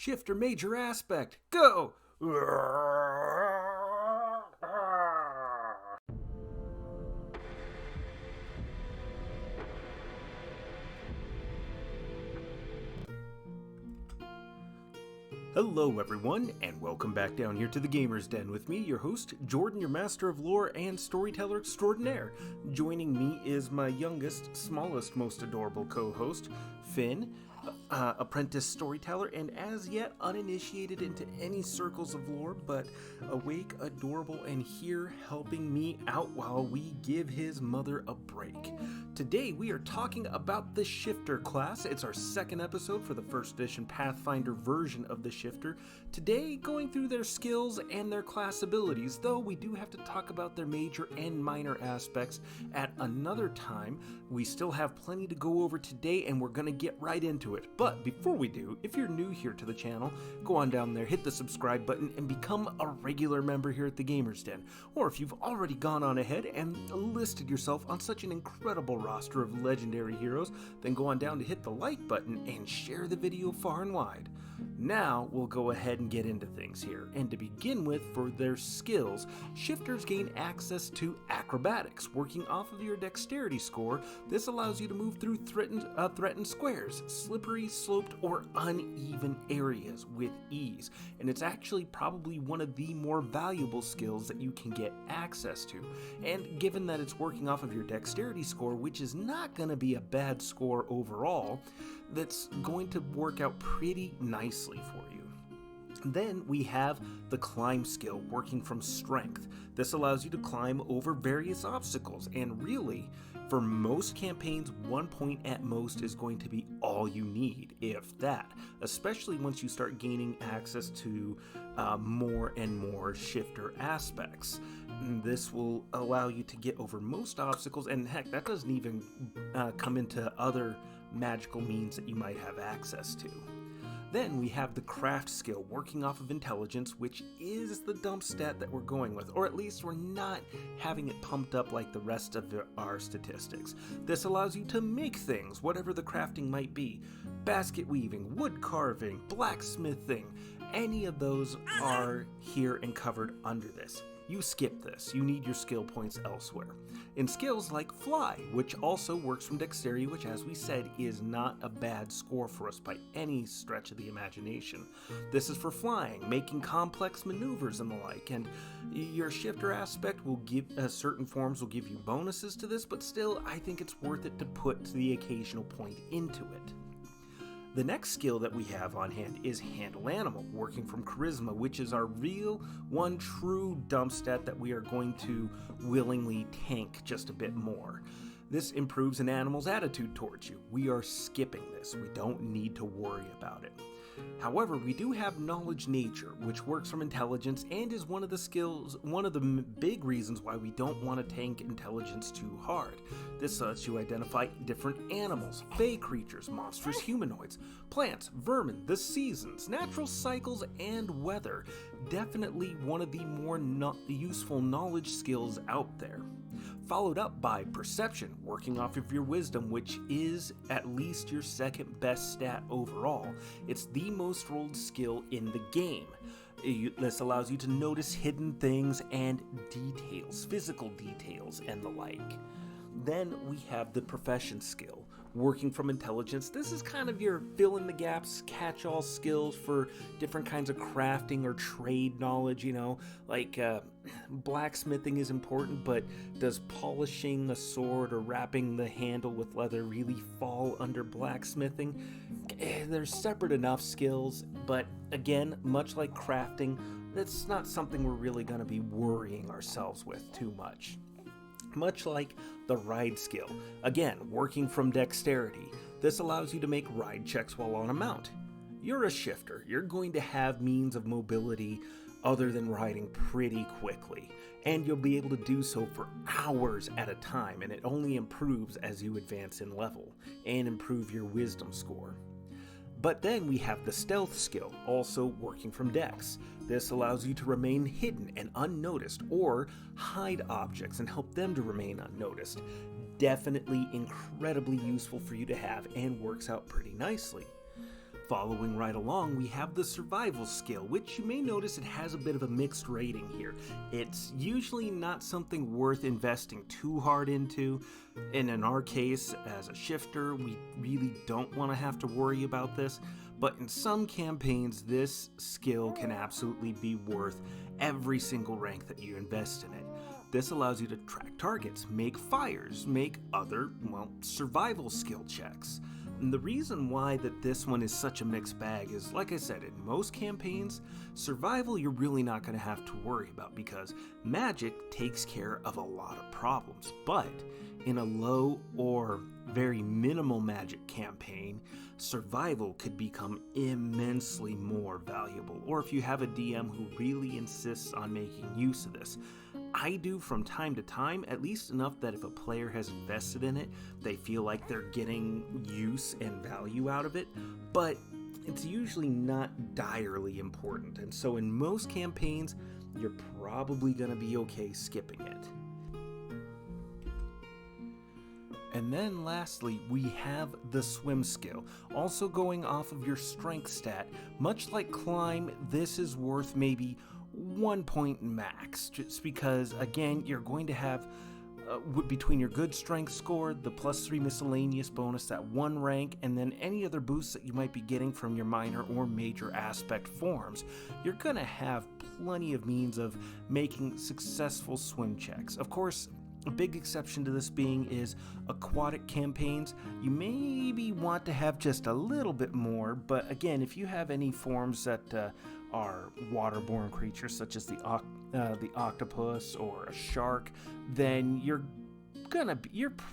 Shifter major aspect. Go! Hello everyone, and welcome back down here to the Gamer's Den with me, your host, Jordan, your master of lore and storyteller extraordinaire. Joining me is my youngest, smallest, most adorable co-host, Finn, apprentice storyteller, and as yet uninitiated into any circles of lore, but awake, adorable, and here helping me out while we give his mother a break. Today we are talking about the Shifter class. It's our second episode for the first edition Pathfinder version of the Shifter. Today, going through their skills and their class abilities, though we do have to talk about their major and minor aspects at another time. We still have plenty to go over today, and we're going to get right into it. But before we do, if you're new here to the channel, go on down there, hit the subscribe button, and become a regular member here at the Gamer's Den. Or if you've already gone on ahead and listed yourself on such an incredible roster of legendary heroes, then go on down to hit the like button and share the video far and wide. Now we'll go ahead and get into things here, and to begin with, for their skills, shifters gain access to acrobatics. Working off of your dexterity score, this allows you to move through threatened squares, slippery, sloped, or uneven areas with ease, and it's actually probably one of the more valuable skills that you can get access to. And given that it's working off of your dexterity score, which is not going to be a bad score overall, that's going to work out pretty nicely for you. Then we have the climb skill, working from strength. This allows you to climb over various obstacles, and really, for most campaigns, 1 point at most is going to be all you need, if that, especially once you start gaining access to more and more shifter aspects. This will allow you to get over most obstacles, and heck, that doesn't even come into other magical means that you might have access to. Then we have the craft skill, working off of intelligence, which is the dump stat that we're going with, or at least we're not having it pumped up like the rest of our statistics. This allows you to make things, whatever the crafting might be. Basket weaving, wood carving, blacksmithing, any of those are here and covered under this. You skip this, you need your skill points elsewhere. In skills like fly, which also works from dexterity, which as we said is not a bad score for us by any stretch of the imagination. This is for flying, making complex maneuvers and the like, and your shifter aspect will give, certain forms will give you bonuses to this, but still I think it's worth it to put the occasional point into it. The next skill that we have on hand is Handle Animal, working from Charisma, which is our real, one true dump stat that we are going to willingly tank just a bit more. This improves an animal's attitude towards you. We are skipping this. We don't need to worry about it. However, we do have Knowledge Nature, which works from intelligence and is one of the skills, one of the big reasons why we don't want to tank intelligence too hard. This lets you identify different animals, fey creatures, monstrous humanoids, plants, vermin, the seasons, natural cycles, and weather. Definitely one of the more useful knowledge skills out there. Followed up by Perception, working off of your wisdom, which is at least your second best stat overall. It's the most rolled skill in the game. This allows you to notice hidden things and details, physical details and the like. Then we have the Profession skill, working from intelligence. This is kind of your fill-in-the-gaps, catch-all skills for different kinds of crafting or trade knowledge, you know, like blacksmithing is important, but does polishing a sword or wrapping the handle with leather really fall under blacksmithing? They're separate enough skills, but again, much like crafting, that's not something we're really going to be worrying ourselves with too much. Much like the ride skill, again, working from dexterity. This allows you to make ride checks while on a mount. You're a shifter. You're going to have means of mobility other than riding pretty quickly, and you'll be able to do so for hours at a time, and it only improves as you advance in level and improve your wisdom score. But then we have the stealth skill, also working from dex. This allows you to remain hidden and unnoticed, or hide objects and help them to remain unnoticed. Definitely incredibly useful for you to have and works out pretty nicely. Following right along, we have the survival skill, which you may notice it has a bit of a mixed rating here. It's usually not something worth investing too hard into, and in our case, as a shifter, we really don't want to have to worry about this, but in some campaigns, this skill can absolutely be worth every single rank that you invest in it. This allows you to track targets, make fires, make other, survival skill checks. And the reason why that this one is such a mixed bag is, like I said, in most campaigns, survival you're really not going to have to worry about because magic takes care of a lot of problems. But in a low or very minimal magic campaign, survival could become immensely more valuable. Or if you have a DM who really insists on making use of this. I do from time to time, at least enough that if a player has invested in it, they feel like they're getting use and value out of it, but it's usually not direly important, and so in most campaigns, you're probably going to be okay skipping it. And then lastly, we have the swim skill, also going off of your strength stat. Much like climb, this is worth maybe 1 point max, just because again you're going to have between your good strength score, the +3 miscellaneous bonus, that 1 rank, and then any other boosts that you might be getting from your minor or major aspect forms, you're gonna have plenty of means of making successful swim checks. Of course, a big exception to this being is aquatic campaigns. You maybe want to have just a little bit more, but again, if you have any forms that are waterborne creatures such as the octopus or a shark, then you're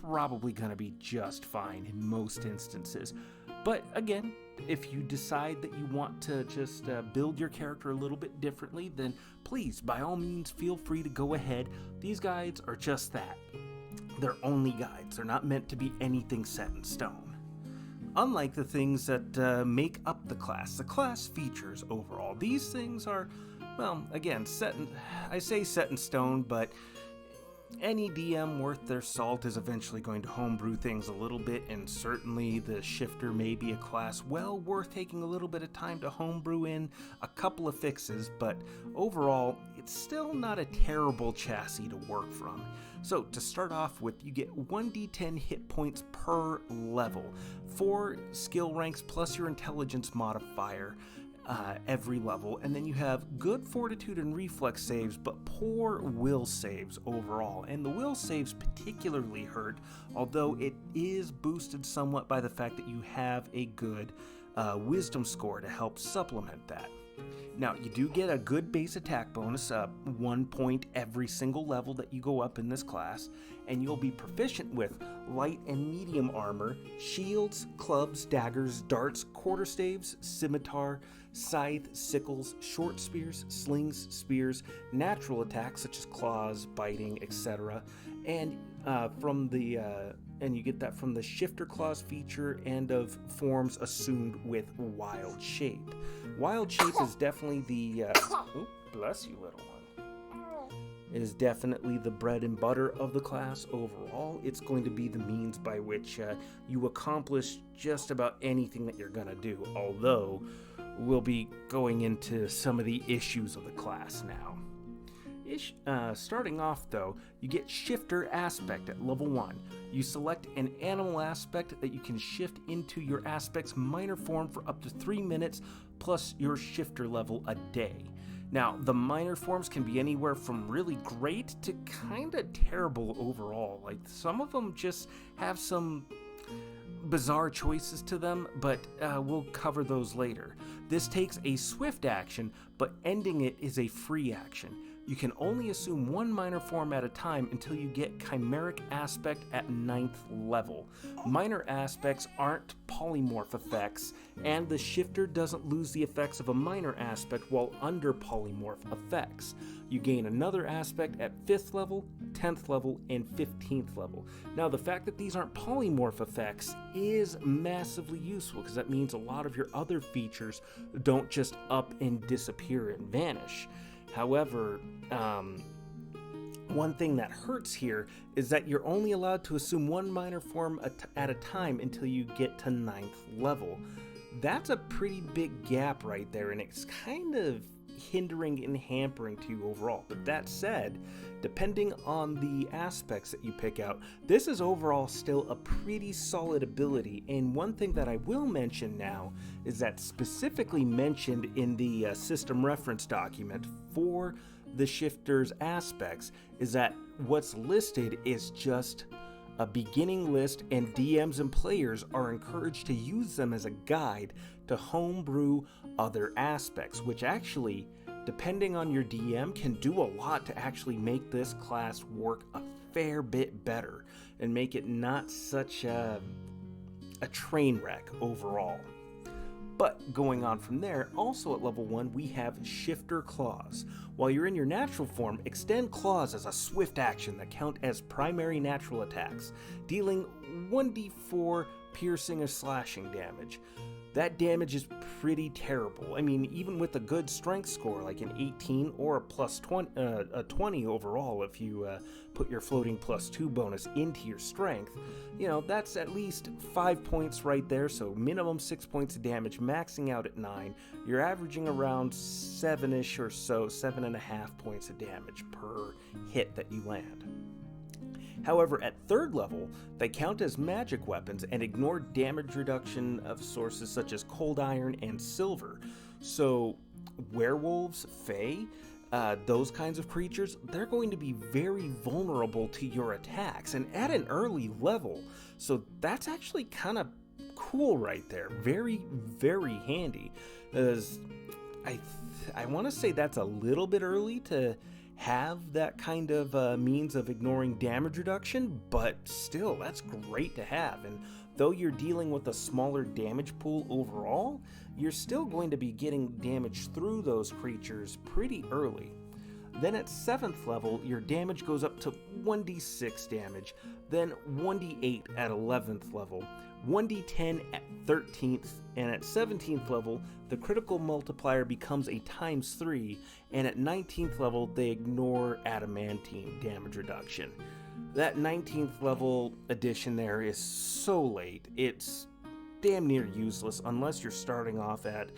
probably gonna be just fine in most instances. But again, if you decide that you want to just build your character a little bit differently, then please, by all means, feel free to go ahead. These guides are just that. They're only guides. They're not meant to be anything set in stone. Unlike the things that make up the class features overall, these things are, again, set in stone, but any DM worth their salt is eventually going to homebrew things a little bit, and certainly the shifter may be a class well worth taking a little bit of time to homebrew in a couple of fixes, but overall, it's still not a terrible chassis to work from. So to start off with, you get 1d10 hit points per level, 4 skill ranks plus your intelligence modifier, every level, and then you have good fortitude and reflex saves but poor will saves overall, and the will saves particularly hurt, although it is boosted somewhat by the fact that you have a good wisdom score to help supplement that. Now, you do get a good base attack bonus, 1 point every single level that you go up in this class, and you'll be proficient with light and medium armor, shields, clubs, daggers, darts, quarterstaves, scimitar, scythe, sickles, short spears, slings, spears, natural attacks such as claws, biting, etc. And you get that from the shifter claws feature and of forms assumed with wild shape. Wild shape is definitely the bless you, little one. It is definitely the bread and butter of the class overall. It's going to be the means by which you accomplish just about anything that you're gonna do, although we'll be going into some of the issues of the class now. Starting off though, you get Shifter Aspect at level 1. You select an animal aspect that you can shift into your aspect's minor form for up to 3 minutes plus your shifter level a day. Now, the minor forms can be anywhere from really great to kinda terrible overall. Like, some of them just have some bizarre choices to them, but we'll cover those later. This takes a swift action, but ending it is a free action. You can only assume 1 minor form at a time until you get Chimeric Aspect at 9th level. Minor aspects aren't polymorph effects, and the shifter doesn't lose the effects of a minor aspect while under polymorph effects. You gain another aspect at 5th level, 10th level, and 15th level. Now, the fact that these aren't polymorph effects is massively useful, because that means a lot of your other features don't just up and disappear and vanish. However, one thing that hurts here is that you're only allowed to assume 1 minor form at a time until you get to 9th level. That's a pretty big gap right there, and it's kind of hindering and hampering to you overall. But that said, depending on the aspects that you pick out, this is overall still a pretty solid ability. And one thing that I will mention now is that specifically mentioned in the system reference document for the shifter's aspects is that what's listed is just a beginning list, and DMs and players are encouraged to use them as a guide to homebrew other aspects, which actually, depending on your DM, can do a lot to actually make this class work a fair bit better and make it not such a train wreck overall. But going on from there, also at level 1, we have Shifter Claws. While you're in your natural form, extend claws as a swift action that count as primary natural attacks, dealing 1d4 piercing or slashing damage. That damage is pretty terrible. I mean, even with a good strength score, like an 18 or a 20 overall, if you put your floating +2 bonus into your strength, that's at least 5 points right there, so minimum 6 points of damage, maxing out at 9. You're averaging around 7-ish or so, 7.5 points of damage per hit that you land. However, at 3rd level, they count as magic weapons and ignore damage reduction of sources such as cold iron and silver. So werewolves, fae, those kinds of creatures, they're going to be very vulnerable to your attacks and at an early level. So that's actually kind of cool right there. Very, very handy. As I want to say that's a little bit early to have that kind of means of ignoring damage reduction, but still, that's great to have. And though you're dealing with a smaller damage pool overall, you're still going to be getting damage through those creatures pretty early. Then at 7th level, your damage goes up to 1d6 damage, then 1d8 at 11th level, 1d10 at 13th, and at 17th level, the critical multiplier becomes a ×3, and at 19th level, they ignore adamantine damage reduction. That 19th level addition there is so late, it's damn near useless unless you're starting off at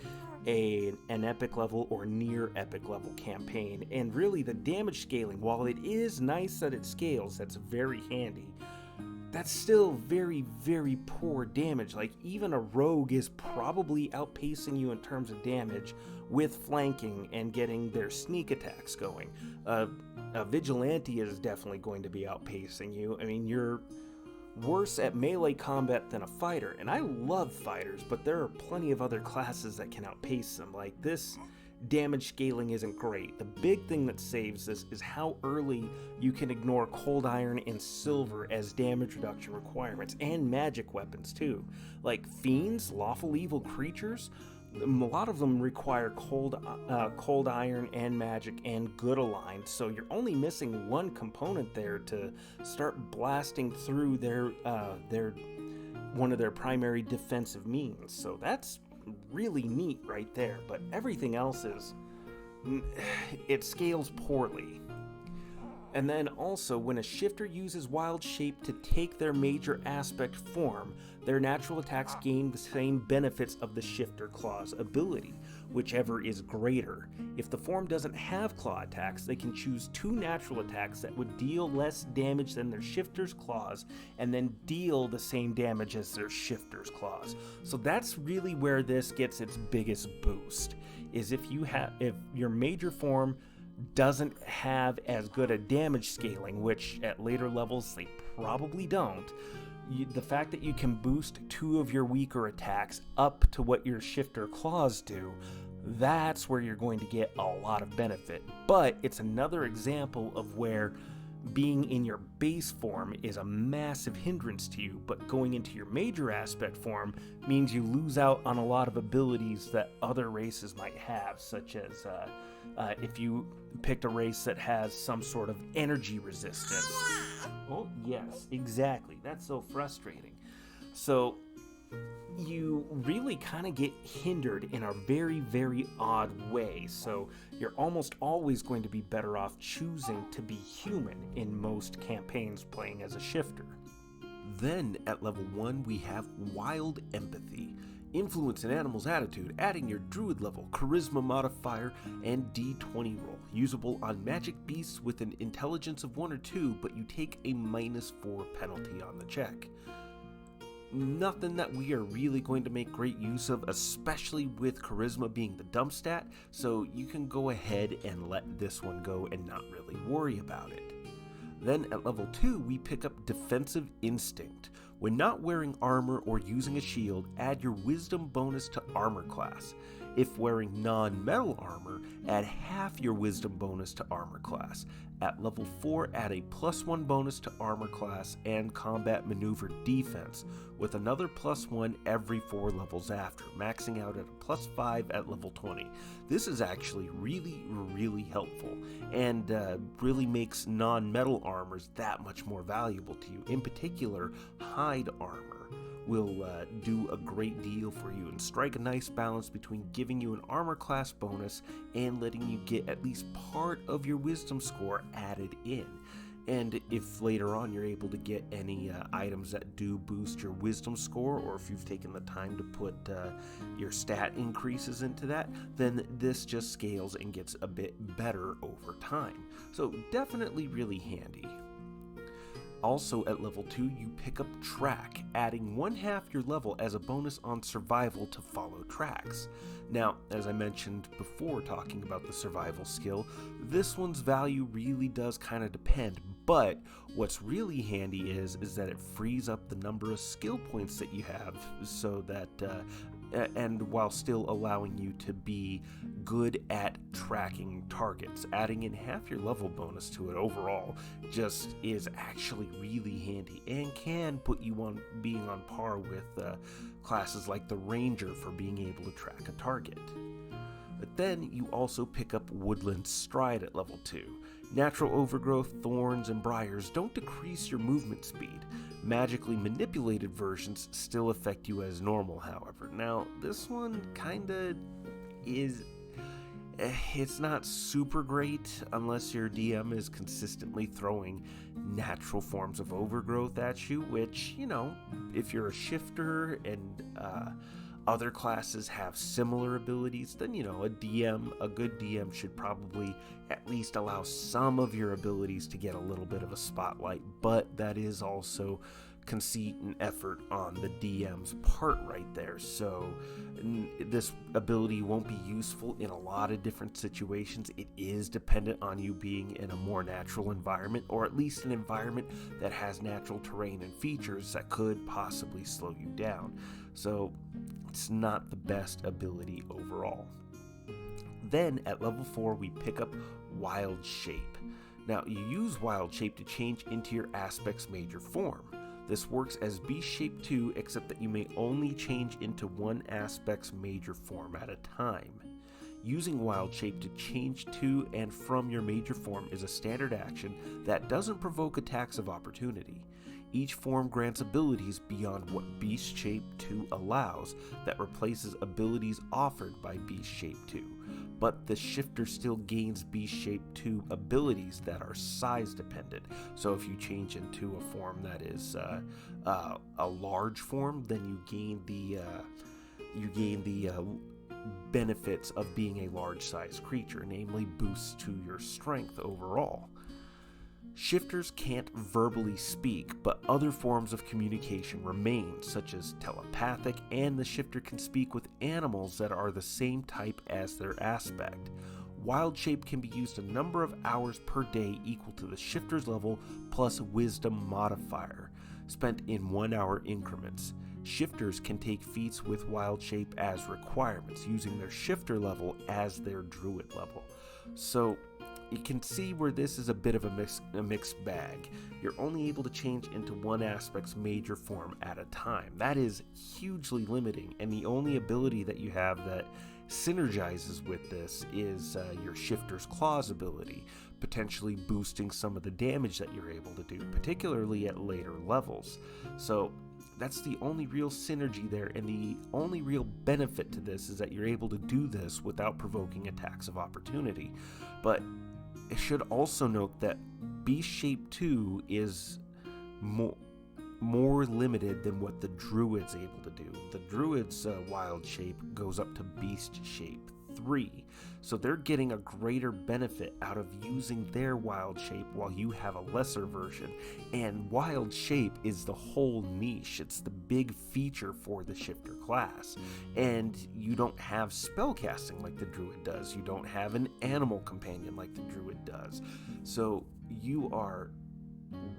an epic level or near epic level campaign. And really, the damage scaling, while it is nice that it scales, that's very handy, that's still very, very poor damage. Like, even a rogue is probably outpacing you in terms of damage with flanking and getting their sneak attacks going. A vigilante is definitely going to be outpacing you. I mean, you're worse at melee combat than a fighter, and I love fighters, but there are plenty of other classes that can outpace them. Like, this damage scaling isn't great. The big thing that saves this is how early you can ignore cold iron and silver as damage reduction requirements, and magic weapons too. Like fiends, lawful evil creatures, a lot of them require cold iron and magic and good aligned, so you're only missing one component there to start blasting through their one of their primary defensive means. So that's really neat right there, but everything else it scales poorly. And then also, when a shifter uses wild shape to take their major aspect form, their natural attacks gain the same benefits of the shifter claw's ability, whichever is greater. If the form doesn't have claw attacks, they can choose 2 natural attacks that would deal less damage than their shifter's claws, and then deal the same damage as their shifter's claws. So that's really where this gets its biggest boost, is if your major form doesn't have as good a damage scaling, which at later levels they probably don't, the fact that you can boost 2 of your weaker attacks up to what your shifter claws do, that's where you're going to get a lot of benefit. But it's another example of where being in your base form is a massive hindrance to you, but going into your major aspect form means you lose out on a lot of abilities that other races might have, such as if you picked a race that has some sort of energy resistance. Oh, yes, exactly. That's so frustrating. So you really kind of get hindered in a very, very odd way. So you're almost always going to be better off choosing to be human in most campaigns playing as a shifter. Then at level 1 we have Wild Empathy. Influence an animal's attitude, adding your druid level, charisma modifier, and d20 roll. Usable on magic beasts with an intelligence of 1 or 2, but you take a -4 penalty on the check. Nothing that we are really going to make great use of, especially with charisma being the dump stat, so you can go ahead and let this one go and not really worry about it. Then at level 2, we pick up Defensive Instinct. When not wearing armor or using a shield, add your wisdom bonus to armor class. If wearing non-metal armor, add half your wisdom bonus to armor class. At level 4, add a +1 bonus to armor class and combat maneuver defense, with another +1 every 4 levels after, maxing out at a +5 at level 20. This is actually really helpful, and really makes non-metal armors that much more valuable to you. In particular, hide armor will do a great deal for you and strike a nice balance between giving you an armor class bonus and letting you get at least part of your wisdom score added in. And if later on you're able to get any items that do boost your wisdom score, or if you've taken the time to put your stat increases into that, then this just scales and gets a bit better over time. So definitely really handy. Also at level 2, you pick up Track, adding 1/2 your level as a bonus on survival to follow tracks. Now, as I mentioned before talking about the survival skill, this one's value really does kind of depend, but what's really handy is that it frees up the number of skill points that you have, so that and while still allowing you to be good at tracking targets. Adding in half your level bonus to it overall just is actually really handy and can put you on being on par with classes like the Ranger for being able to track a target. But then you also pick up Woodland Stride at level 2. Natural overgrowth, thorns, and briars don't decrease your movement speed. Magically manipulated versions still affect you as normal, however. Now, this one kinda is... It's not super great unless your DM is consistently throwing natural forms of overgrowth at you, which, you know, if you're a shifter and other classes have similar abilities, then, you know, a good DM should probably at least allow some of your abilities to get a little bit of a spotlight, but that is also conceit and effort on the DM's part right there. So this ability won't be useful in a lot of different situations. It is dependent on you being in a more natural environment, or at least an environment that has natural terrain and features that could possibly slow you down. So it's not the best ability overall. Then at level 4, we pick up Wild Shape. Now, you use Wild Shape to change into your aspect's major form. This works as Beast Shape 2, except that you may only change into one aspect's major form at a time. Using Wild Shape to change to and from your major form is a standard action that doesn't provoke attacks of opportunity. Each form grants abilities beyond what Beast Shape 2 allows that replaces abilities offered by Beast Shape 2. But the shifter still gains Beast Shape 2 abilities that are size dependent. So if you change into a form that is a large form, then you gain the benefits of being a large size creature, namely boosts to your strength overall. Shifters can't verbally speak, but other forms of communication remain, such as telepathic, and the shifter can speak with animals that are the same type as their aspect. Wild Shape can be used a number of hours per day equal to the shifter's level plus wisdom modifier, spent in 1 hour increments. Shifters can take feats with Wild Shape as requirements, using their shifter level as their druid level. So you can see where this is a bit of a mixed bag. You're only able to change into one aspect's major form at a time. That is hugely limiting, and the only ability that you have that synergizes with this is your Shifter's Claws ability, potentially boosting some of the damage that you're able to do, particularly at later levels. So that's the only real synergy there, and the only real benefit to this is that you're able to do this without provoking attacks of opportunity. But I should also note that Beast Shape 2 is more limited than what the druid's able to do. The druid's wild shape goes up to beast shape 3, so they're getting a greater benefit out of using their wild shape while you have a lesser version. And wild shape is the whole niche. It's the big feature for the shifter class. And you don't have spellcasting like the druid does. You don't have an animal companion like the druid does. So you are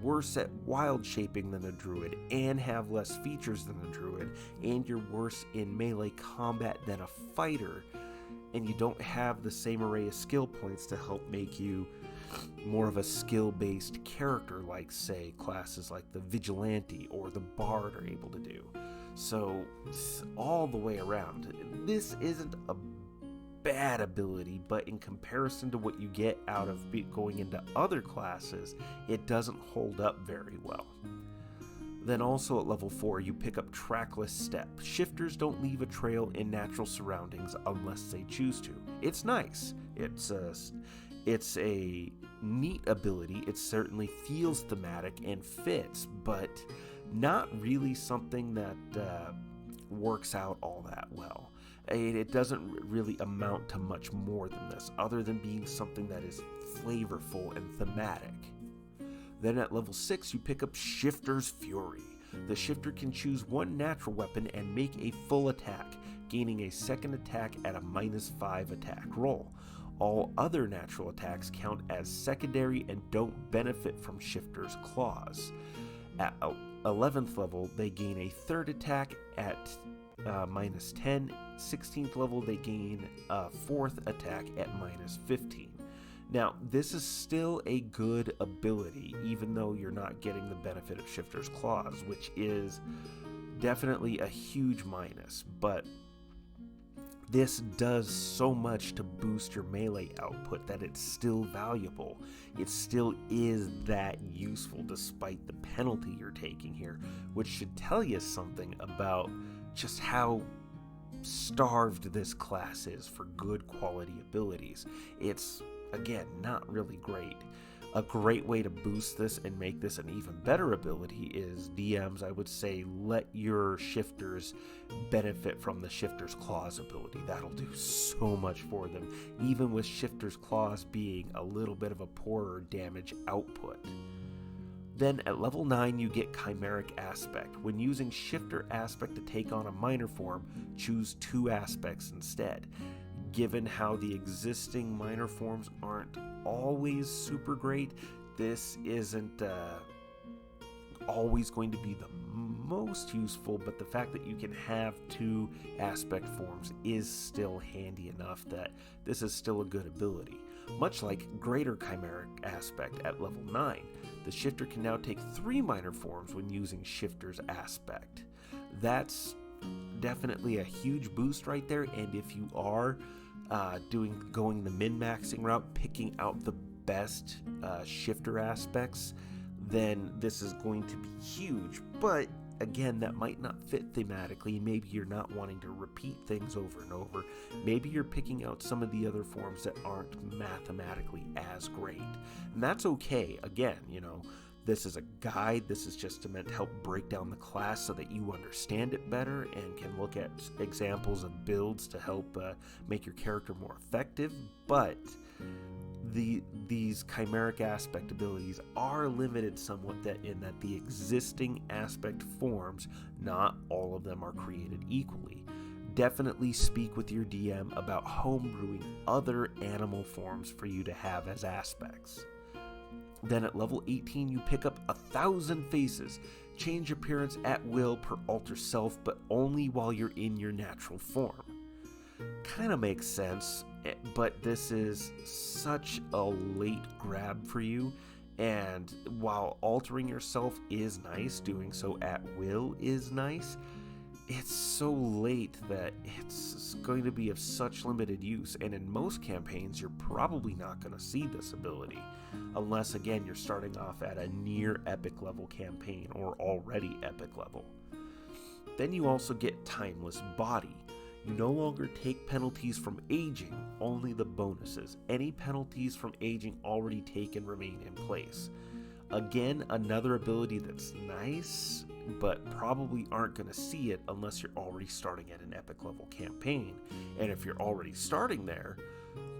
worse at wild shaping than a druid and have less features than the druid, and you're worse in melee combat than a fighter, and you don't have the same array of skill points to help make you more of a skill-based character like, say, classes like the vigilante or the bard are able to do. So all the way around, this isn't a bad ability, but in comparison to what you get out of going into other classes, it doesn't hold up very well. Then also at level 4, you pick up Trackless Step. Shifters don't leave a trail in natural surroundings unless they choose to. It's nice. It's a neat ability. It certainly feels thematic and fits, but not really something that works out all that well. It doesn't really amount to much more than this, other than being something that is flavorful and thematic. Then at level 6, you pick up Shifter's Fury. The shifter can choose one natural weapon and make a full attack, gaining a second attack at a -5 attack roll. All other natural attacks count as secondary and don't benefit from Shifter's Claws. At 11th level, they gain a third attack at -10. 16th level, they gain a fourth attack at -15. Now, this is still a good ability, even though you're not getting the benefit of Shifter's Claws, which is definitely a huge minus, but this does so much to boost your melee output that it's still valuable. It still is that useful despite the penalty you're taking here, which should tell you something about just how starved this class is for good quality abilities. It's, again, not really great. A great way to boost this and make this an even better ability is DMs, I would say, let your shifters benefit from the Shifter's Claws ability. That'll do so much for them, even with Shifter's Claws being a little bit of a poorer damage output. Then at level 9, you get Chimeric Aspect. When using Shifter Aspect to take on a minor form, choose 2 aspects instead. Given how the existing minor forms aren't always super great, this isn't always going to be the most useful, but the fact that you can have 2 aspect forms is still handy enough that this is still a good ability. Much like Greater Chimeric Aspect at level 9, the shifter can now take 3 minor forms when using Shifter's Aspect. That's definitely a huge boost right there, and if you are going the min-maxing route, picking out the best shifter aspects, then this is going to be huge. But again, that might not fit thematically. Maybe you're not wanting to repeat things over and over. Maybe you're picking out some of the other forms that aren't mathematically as great, and that's okay. Again, this is a guide. This is just meant to help break down the class so that you understand it better and can look at examples of builds to help make your character more effective. But these Chimeric Aspect abilities are limited somewhat in that the existing aspect forms, not all of them are created equally. Definitely speak with your DM about homebrewing other animal forms for you to have as aspects. Then at level 18, you pick up 1,000 Faces. Change appearance at will per alter self, but only while you're in your natural form. Kind of makes sense, but this is such a late grab for you, and while altering yourself is nice, doing so at will is nice, it's so late that it's going to be of such limited use, and in most campaigns you're probably not going to see this ability, unless again you're starting off at a near epic level campaign or already epic level. Then you also get Timeless Body. You no longer take penalties from aging, only the bonuses. Any penalties from aging already taken remain in place. Again, another ability that's nice, but probably aren't going to see it unless you're already starting at an epic level campaign. And if you're already starting there,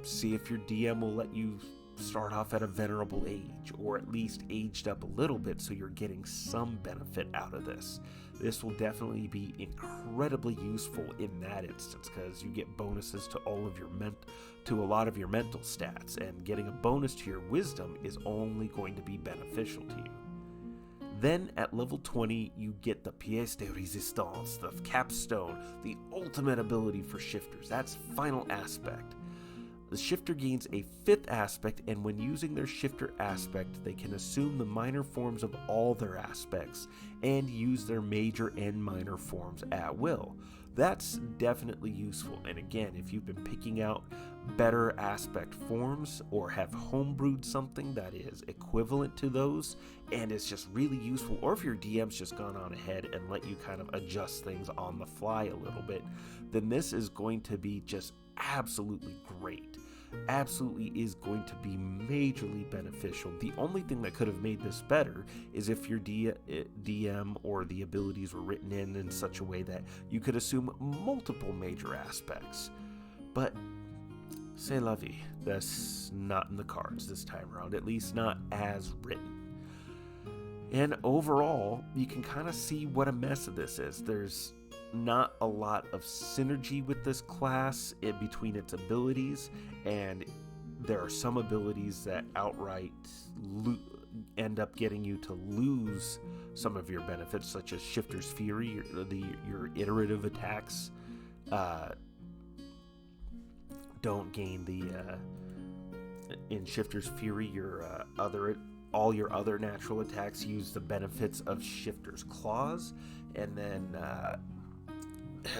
see if your DM will let you start off at a venerable age, or at least aged up a little bit so you're getting some benefit out of this. This will definitely be incredibly useful in that instance, because you get bonuses to a lot of your mental stats, and getting a bonus to your wisdom is only going to be beneficial to you. Then at level 20, you get the pièce de résistance, the capstone, the ultimate ability for shifters. That's final aspect. The shifter gains a 5th aspect, and when using their shifter aspect, they can assume the minor forms of all their aspects and use their major and minor forms at will. That's definitely useful, and again, if you've been picking out better aspect forms or have homebrewed something that is equivalent to those and is just really useful, or if your DM's just gone on ahead and let you kind of adjust things on the fly a little bit, then this is going to be just absolutely great. Absolutely is going to be majorly beneficial. The only thing that could have made this better is if your DM or the abilities were written in such a way that you could assume multiple major aspects. But c'est la vie. That's not in the cards this time around, at least not as written. And overall, you can kind of see what a mess of this is. There's not a lot of synergy with this class between its abilities, and there are some abilities that outright end up getting you to lose some of your benefits, such as Shifter's Fury. Your iterative attacks don't gain in Shifter's Fury. All your other natural attacks use the benefits of Shifter's Claws, and then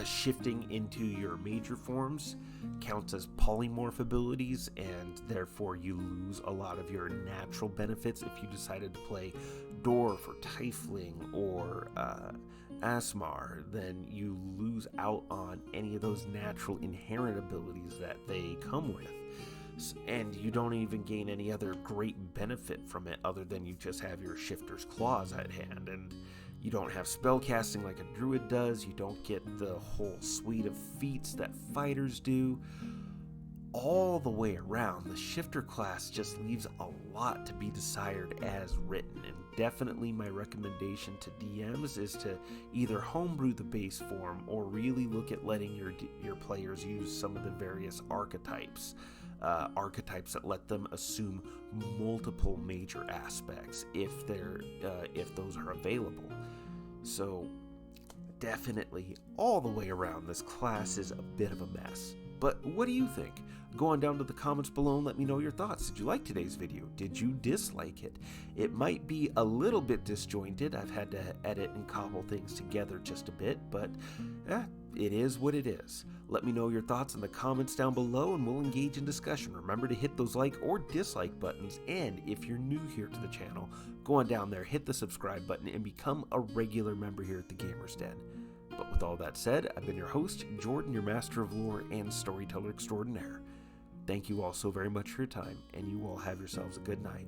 shifting into your major forms counts as polymorph abilities, and therefore you lose a lot of your natural benefits. If you decided to play Dwarf or Tiefling or Asmar, then you lose out on any of those natural inherent abilities that they come with. And you don't even gain any other great benefit from it other than you just have your Shifter's Claws at hand, and you don't have spellcasting like a druid does. You don't get the whole suite of feats that fighters do. All the way around, the shifter class just leaves a lot to be desired as written, and definitely my recommendation to DMs is to either homebrew the base form or really look at letting your players use some of the various archetypes that let them assume multiple major aspects if those are available. So definitely all the way around, this class is a bit of a mess. But what do you think? Go on down to the comments below and let me know your thoughts. Did you like today's video? Did you dislike it? It might be a little bit disjointed. I've had to edit and cobble things together just a bit, but it is what it is. Let me know your thoughts in the comments down below and we'll engage in discussion. Remember to hit those like or dislike buttons, and if you're new here to the channel, go on down there, hit the subscribe button, and become a regular member here at the Gamers Den. But with all that said, I've been your host, Jordan, your master of lore and storyteller extraordinaire. Thank you all so very much for your time, and you all have yourselves a good night.